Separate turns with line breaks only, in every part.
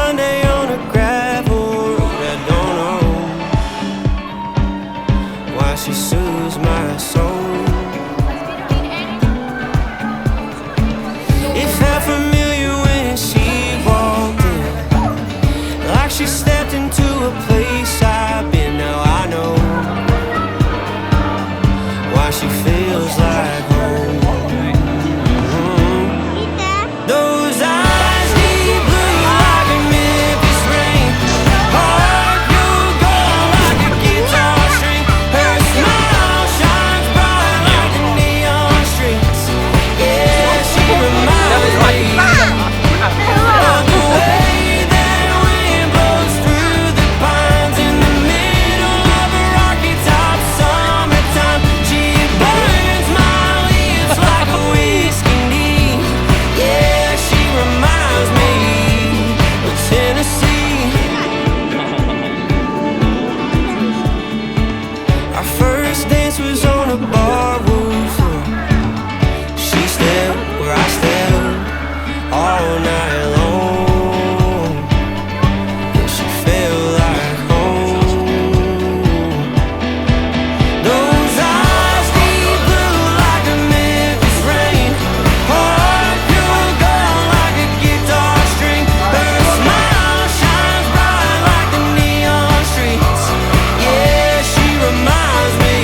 Sunday on a gravel road. I don't know why she soothes my soul. It felt familiar when she walked in, like she stepped into a place I've been. Now I know why she feels like home. Those eyes deep blue like a Memphis rain. Heart pure gold like a guitar string. Her smile shines bright like the neon streets. Yeah, she reminds me of the way that wind blows through the pines in the middle of a rocky top summertime. She burns my lips like a whiskey knee. Yeah, she reminds me of Tennessee. Our first dance was on a bar roof. She stepped where I stepped all night long. Yeah, she felt like home. Those eyes deep blue like a Memphis rain. Heart pure gold like a guitar string. Her smile shines bright like the neon streets. Yeah, she reminds me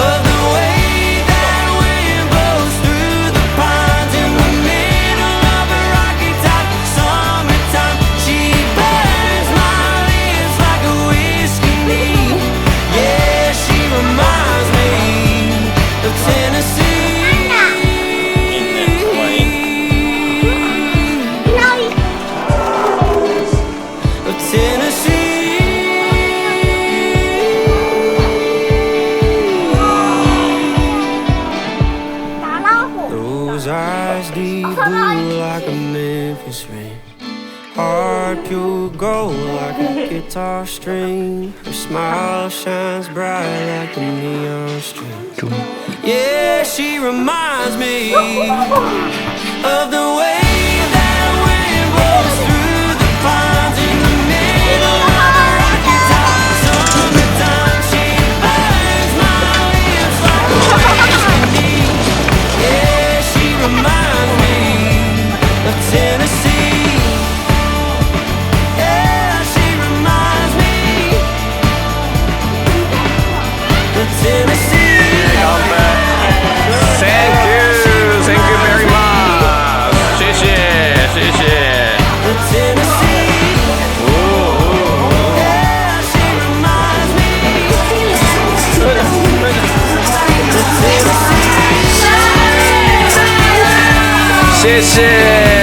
of the way that wind blows through the pines in the middle of a rocky top summertime. She burns my lips like a whiskey knee. Yeah, she reminds me of Tennessee. Of Tennessee. Those eyes deep blue like a Memphis rain. Heart pure gold like a guitar string. Her smile shines bright like a neon string. Yeah, she reminds me of the way that wind blows through the pines in the middle of a rocky top summertime. She burns my lips like a whiskey knee. Yeah, she reminds me of Tennessee. Yeah, she reminds me of Tennessee.
Thank you very much. 谢谢，谢谢。
Of Tennessee. Yeah, she reminds me of Tennessee.
谢谢。